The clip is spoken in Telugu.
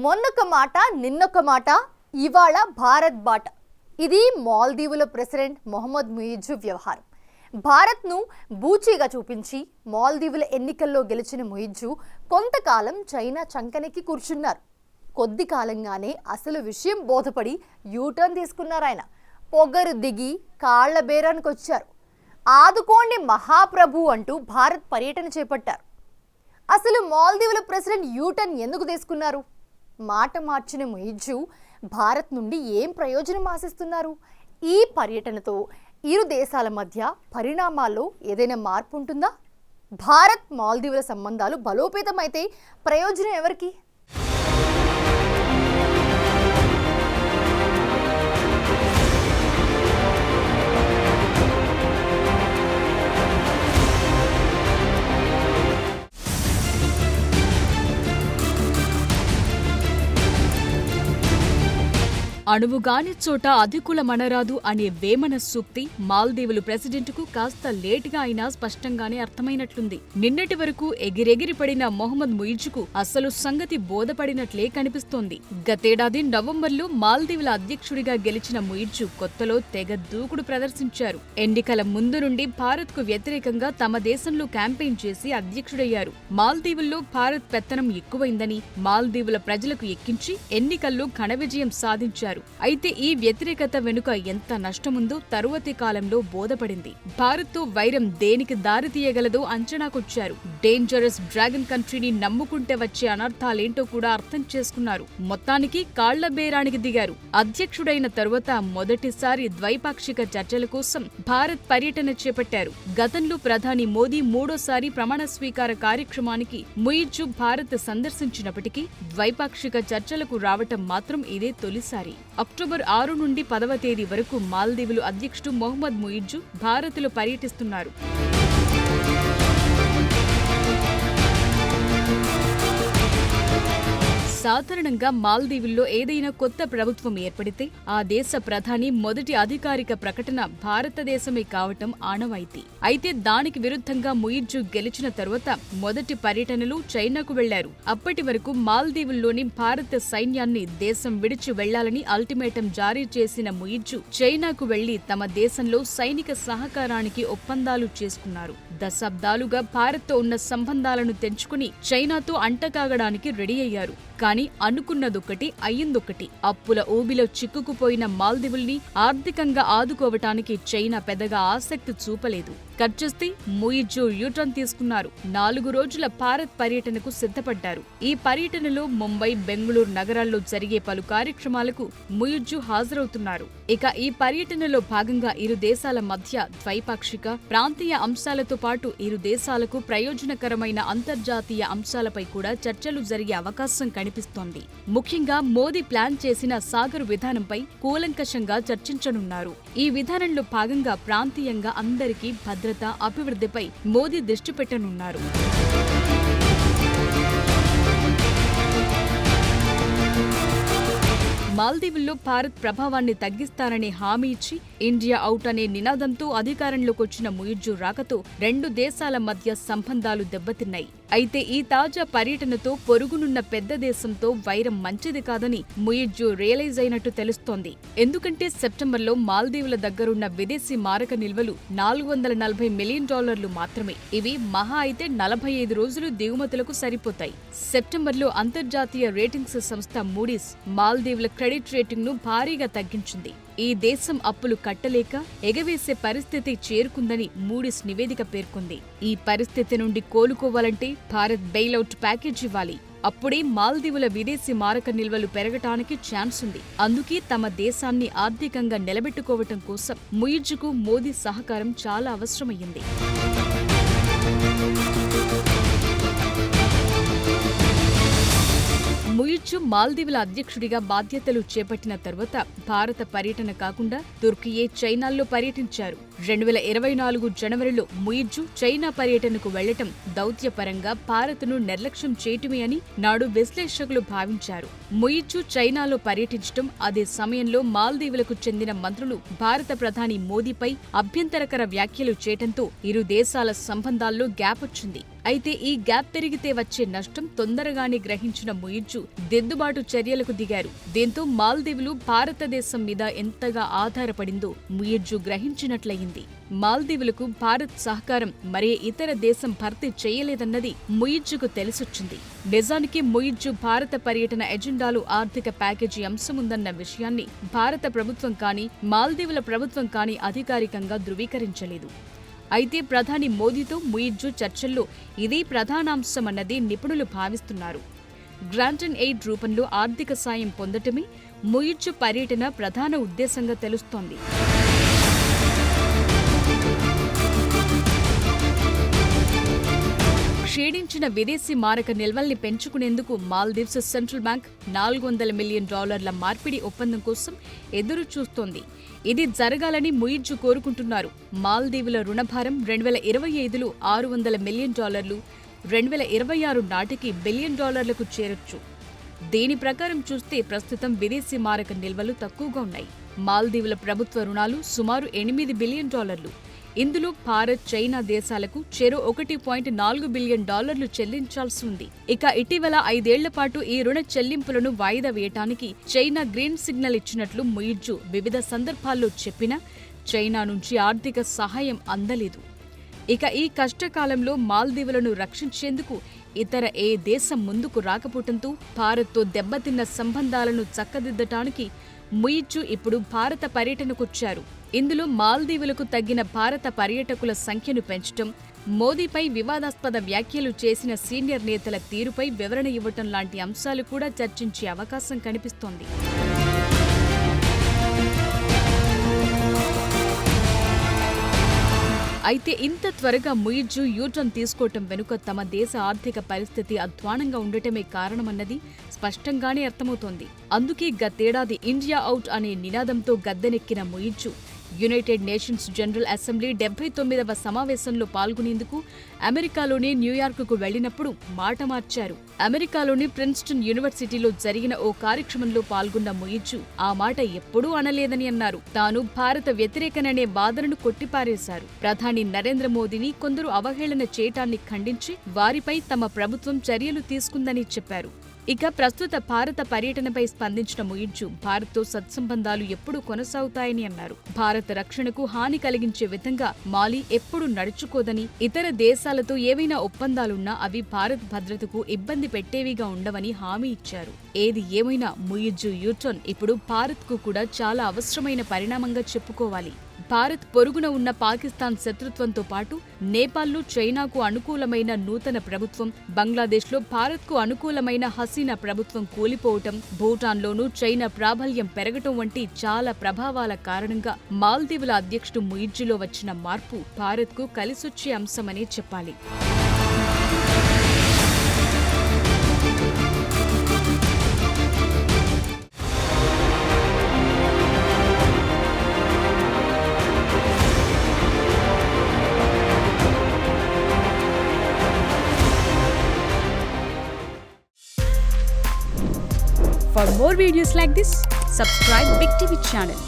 మొన్నొక మాట నిన్నొక మాట ఇవాళ భారత్ బాట. ఇది మాల్దీవుల ప్రెసిడెంట్ మొహమ్మద్ ముయిజ్జు వ్యవహారం. భారత్ను బూచీగా చూపించి మాల్దీవుల ఎన్నికల్లో గెలిచిన ముయిజ్జు కొంతకాలం చైనా చంకనెక్కి కూర్చున్నారు. కొద్ది కాలంగానే అసలు విషయం బోధపడి యూటర్న్ తీసుకున్నారు. ఆయన పొగరు దిగి కాళ్ల బేరానికి వచ్చారు. ఆదుకోండి మహాప్రభు అంటూ భారత్ పర్యటన చేపట్టారు. అసలు మాల్దీవుల ప్రెసిడెంట్ యూటర్న్ ఎందుకు తీసుకున్నారు? మాట మార్చిన ముయిజ్జు భారత్ నుండి ఏం ప్రయోజనం ఆశిస్తున్నారు? ఈ పర్యటనతో ఇరు దేశాల మధ్య పరిణామాల్లో ఏదైనా మార్పు ఉంటుందా? భారత్ మాల్దీవుల సంబంధాలు బలోపేతమైతే ప్రయోజనం ఎవరికి? అణువుగాని చోట అధికుల మనరాదు అనే వేమన సూక్తి మాల్దీవులు ప్రెసిడెంట్కు కాస్త లేటుగా అయినా స్పష్టంగానే అర్థమైనట్లుంది. నిన్నటి వరకు ఎగిరెగిరి పడిన మొహమ్మద్ ముయిజ్జుకు అసలు సంగతి బోధపడినట్లే కనిపిస్తోంది. గతేడాది నవంబర్లో మాల్దీవుల అధ్యక్షుడిగా గెలిచిన ముయిజ్జు కొత్తలో తెగ దూకుడు ప్రదర్శించారు. ఎన్నికల ముందు నుండి భారత్కు వ్యతిరేకంగా తమ దేశంలో క్యాంపెయిన్ చేసి అధ్యక్షుడయ్యారు. మాల్దీవుల్లో భారత్ పెత్తనం ఎక్కువైందని మాల్దీవుల ప్రజలకు ఎక్కించి ఎన్నికల్లో ఘన విజయం సాధించారు. అయితే ఈ వ్యతిరేకత వెనుక ఎంత నష్టముందో తరువాతి కాలంలో బోధపడింది. భారత్తో వైరం దేనికి దారితీయగలదో అంచనాకొచ్చారు. డేంజరస్ డ్రాగన్ కంట్రీని నమ్ముకుంటే వచ్చే అనర్థాలేంటో కూడా అర్థం చేసుకున్నారు. మొత్తానికి కాళ్ల బేరానికి దిగారు. అధ్యక్షుడైన తరువాత మొదటిసారి ద్వైపాక్షిక చర్చల కోసం భారత్ పర్యటన చేపట్టారు. గతంలో ప్రధాని మోదీ మూడోసారి ప్రమాణ స్వీకార కార్యక్రమానికి ముయిజ్జు భారత్ సందర్శించినప్పటికీ ద్వైపాక్షిక చర్చలకు రావటం మాత్రం ఇదే తొలిసారి. అక్టోబర్ 6 నుండి 10వ తేదీ వరకు మాల్దీవులు అధ్యక్షుడు మొహమ్మద్ ముయిజ్జు భారత్లో పర్యటిస్తున్నారు. సాధారణంగా మాల్దీవుల్లో ఏదైనా కొత్త ప్రభుత్వం ఏర్పడితే ఆ దేశ ప్రధాని మొదటి అధికారిక ప్రకటన భారతదేశమే కావటం ఆనవాయితీ. అయితే దానికి విరుద్ధంగా ముయిజ్జు గెలిచిన తరువాత మొదటి పర్యటనలు చైనాకు వెళ్లారు. అప్పటి వరకు మాల్దీవుల్లోని భారత సైన్యాన్ని దేశం విడిచి వెళ్లాలని అల్టిమేటం జారీ చేసిన ముయిజ్జు చైనాకు వెళ్లి తమ దేశంలో సైనిక సహకారానికి ఒప్పందాలు చేసుకున్నారు. దశాబ్దాలుగా భారత్తో ఉన్న సంబంధాలను తెంచుకుని చైనాతో అంటకాగడానికి రెడీ అయ్యారు. కానీ అనుకున్నదొక్కటి అయ్యిందొక్కటి. అప్పుల ఊబిలో చిక్కుకుపోయిన మాల్దీవుల్ని ఆర్థికంగా ఆదుకోవటానికి చైనా పెద్దగా ఆసక్తి చూపలేదు. కట్ చేస్తే ముయిజ్జు యూటర్న్ తీసుకున్నారు. 4 రోజుల భారత్ పర్యటనకు సిద్ధపడ్డారు. ఈ పర్యటనలో ముంబై, బెంగళూరు నగరాల్లో జరిగే పలు కార్యక్రమాలకు ముయిజ్జు హాజరవుతున్నారు. ఇక ఈ పర్యటనలో భాగంగా ఇరు దేశాల మధ్య ద్వైపాక్షిక, ప్రాంతీయ అంశాలతో పాటు ఇరు దేశాలకు ప్రయోజనకరమైన అంతర్జాతీయ అంశాలపై కూడా చర్చలు జరిగే అవకాశం కనిపిస్తోంది. ముఖ్యంగా మోదీ ప్లాన్ చేసిన సాగర్ విధానంపై కూలంకషంగా చర్చించనున్నారు. ఈ విధానంలో భాగంగా ప్రాంతీయంగా అందరికీ భద్రత, అభివృద్ధిపై మోదీ దృష్టి పెట్టనున్నారు. మాల్దీవుల్లో భారత్ ప్రభావాన్ని తగ్గిస్తానని హామీ ఇచ్చి ఇండియా అవుట్ అనే నినాదంతో అధికారంలోకొచ్చిన ముయిజ్జు రాకతో 2 దేశాల మధ్య సంబంధాలు దెబ్బతిన్నాయి. అయితే ఈ తాజా పర్యటనతో పొరుగునున్న పెద్ద దేశంతో వైరం మంచిది కాదని ముయిజ్జు రియలైజ్ అయినట్టు తెలుస్తోంది. ఎందుకంటే సెప్టెంబర్లో మాల్దీవుల దగ్గరున్న విదేశీ మారక నిల్వలు $440 మిలియన్ మాత్రమే. ఇవి మహా అయితే 45 రోజులు దిగుమతులకు సరిపోతాయి. సెప్టెంబర్లో అంతర్జాతీయ రేటింగ్స్ సంస్థ మూడీస్ మాల్దీవుల క్రెడిట్ రేటింగ్ను భారీగా తగ్గించింది. ఈ దేశం అప్పులు కట్టలేక ఎగవేసే పరిస్థితి చేరుకుందని మూడీస్ నివేదిక పేర్కొంది. ఈ పరిస్థితి నుండి కోలుకోవాలంటే భారత్ బెయిలౌట్ ప్యాకేజ్ ఇవ్వాలి. అప్పుడే మాల్దీవుల విదేశీ మారక నిల్వలు పెరగటానికి ఛాన్స్ ఉంది. అందుకే తమ దేశాన్ని ఆర్థికంగా నిలబెట్టుకోవటం కోసం ముయిజ్జుకు మోదీ సహకారం చాలా అవసరమయ్యింది. ముయిజ్జు మాల్దీవుల అధ్యక్షుడిగా బాధ్యతలు చేపట్టిన తర్వాత భారత పర్యటన కాకుండా తుర్కియే, చైనాల్లో పర్యటించారు. 2024 జనవరిలో ముయిజ్జు చైనా పర్యటనకు వెళ్లటం దౌత్యపరంగా భారత్ను నిర్లక్ష్యం చేయటమే అని నాడు విశ్లేషకులు భావించారు. ముయిజ్జు చైనాలో పర్యటించటం, అదే సమయంలో మాల్దీవులకు చెందిన మంత్రులు భారత ప్రధాని మోదీపై అభ్యంతరకర వ్యాఖ్యలు చేయటంతో ఇరు దేశాల సంబంధాల్లో గ్యాప్ వచ్చింది. అయితే ఈ గ్యాప్ పెరిగితే వచ్చే నష్టం తొందరగానే గ్రహించిన ముయిజ్జు దిద్దుబాటు చర్యలకు దిగారు. దీంతో మాల్దీవులు భారతదేశం మీద ఎంతగా ఆధారపడిందో ముయిజ్జు గ్రహించినట్లయింది. మాల్దీవులకు భారత్ సహకారం మరే ఇతర దేశం భర్తీ చేయలేదన్నది ముయిజ్జుకు తెలిసొచ్చింది. నిజానికి ముయిజ్జు భారత పర్యటన ఎజెండాలో ఆర్థిక ప్యాకేజీ అంశముందన్న విషయాన్ని భారత ప్రభుత్వం కానీ మాల్దీవుల ప్రభుత్వం కానీ అధికారికంగా ధృవీకరించలేదు. అయితే ప్రధాని మోదీతో ముయిజ్జు చర్చల్లో ఇదే ప్రధానాంశమన్నది నిపుణులు భావిస్తున్నారు. గ్రాంట్ అండ్ ఎయిడ్ రూపంలో ఆర్థిక సాయం పొందటమే ముయిజ్జు పర్యటన ప్రధాన ఉద్దేశంగా తెలుస్తోంది. క్షీణించిన విదేశీ మారక నిల్వల్ని పెంచుకునేందుకు మాల్దీవ్స్ సెంట్రల్ బ్యాంక్ $400 మిలియన్ మార్పిడి ఒప్పందం కోసం ఎదురు చూస్తోంది. ఇది జరగాలని ముయిజ్జు కోరుకుంటున్నారు. మాల్దీవుల రుణభారం 2025లో $600 మిలియన్, 2026 నాటికి $1 బిలియన్ చేరొచ్చు. దీని ప్రకారం చూస్తే ప్రస్తుతం విదేశీ మారక నిల్వలు తక్కువగా ఉన్నాయి. మాల్దీవుల ప్రభుత్వ రుణాలు సుమారు $8 బిలియన్. ఇందులో భారత్, చైనా దేశాలకు చెరో $1.4 బిలియన్ చెల్లించాల్సి ఉంది. ఇక ఇటీవల 5 ఏళ్ల పాటు ఈ రుణ చెల్లింపులను వాయిదా వేయటానికి చైనా గ్రీన్ సిగ్నల్ ఇచ్చినట్లు ముయిజ్జు వివిధ సందర్భాల్లో చెప్పినా చైనా నుంచి ఆర్థిక సహాయం అందలేదు. ఇక ఈ కష్టకాలంలో మాల్దీవులను రక్షించేందుకు ఇతర ఏ దేశం ముందుకు రాకపోవడంతో భారత్తో దెబ్బతిన్న సంబంధాలను చక్కదిద్దటానికి ముయిజ్జు ఇప్పుడు భారత పర్యటనకొచ్చారు. ఇందులో మాల్దీవులకు తగ్గిన భారత పర్యాటకుల సంఖ్యను పెంచడం, మోదీపై వివాదాస్పద వ్యాఖ్యలు చేసిన సీనియర్ నేతల తీరుపై వివరణ ఇవ్వటం లాంటి అంశాలు కూడా చర్చించే అవకాశం కనిపిస్తోంది. అయితే ఇంత త్వరగా ముయిజ్జు యూటర్న్ తీసుకోవటం వెనుక తమ దేశ ఆర్థిక పరిస్థితి అధ్వానంగా ఉండటమే కారణమన్నది స్పష్టంగానే అర్థమవుతోంది. అందుకే గతేడాది ఇండియా అవుట్ అనే నినాదంతో గద్దెనెక్కిన Muizzu United Nations General Assembly 79వ సమావేశంలో పాల్గొనేందుకు అమెరికాలోని న్యూయార్కుకు వెళ్లినప్పుడు మాట మార్చారు. అమెరికాలోని ప్రిన్స్టన్ యూనివర్సిటీలో జరిగిన ఓ కార్యక్రమంలో పాల్గొన్న ముయిజ్జు ఆ మాట ఎప్పుడూ అనలేదని అన్నారు. తాను భారత వ్యతిరేకననే వాదనను కొట్టిపారేశారు. ప్రధాని నరేంద్ర మోదీని కొందరు అవహేళన చేయటాన్ని ఖండించి వారిపై తమ ప్రభుత్వం చర్యలు తీసుకుందని చెప్పారు. ఇక ప్రస్తుత భారత పర్యటనపై స్పందించిన ముయిజ్జు భారత్తో సత్సంబంధాలు ఎప్పుడూ కొనసాగుతాయని అన్నారు. భారత రక్షణకు హాని కలిగించే విధంగా మాలి ఎప్పుడూ నడుచుకోదని, ఇతర దేశాలతో ఏవైనా ఒప్పందాలున్నా అవి భారత్ భద్రతకు ఇబ్బంది పెట్టేవిగా ఉండవని హామీ ఇచ్చారు. ఏది ఏమైనా ముయిజ్జు యూటర్న్ ఇప్పుడు భారత్కు కూడా చాలా అవసరమైన పరిణామంగా చెప్పుకోవాలి. భారత్ పొరుగున ఉన్న పాకిస్తాన్ శత్రుత్వంతో పాటు నేపాల్లో చైనాకు అనుకూలమైన నూతన ప్రభుత్వం, బంగ్లాదేశ్లో భారత్కు అనుకూలమైన హసీనా ప్రభుత్వం కూలిపోవటం, భూటాన్లోనూ చైనా ప్రాబల్యం పెరగటం వంటి చాలా ప్రభావాల కారణంగా మాల్దీవుల అధ్యక్షుడు ముయిజ్జులో వచ్చిన మార్పు భారత్కు కలిసొచ్చే అంశమనే చెప్పాలి. For more videos like this, subscribe Big TV channel.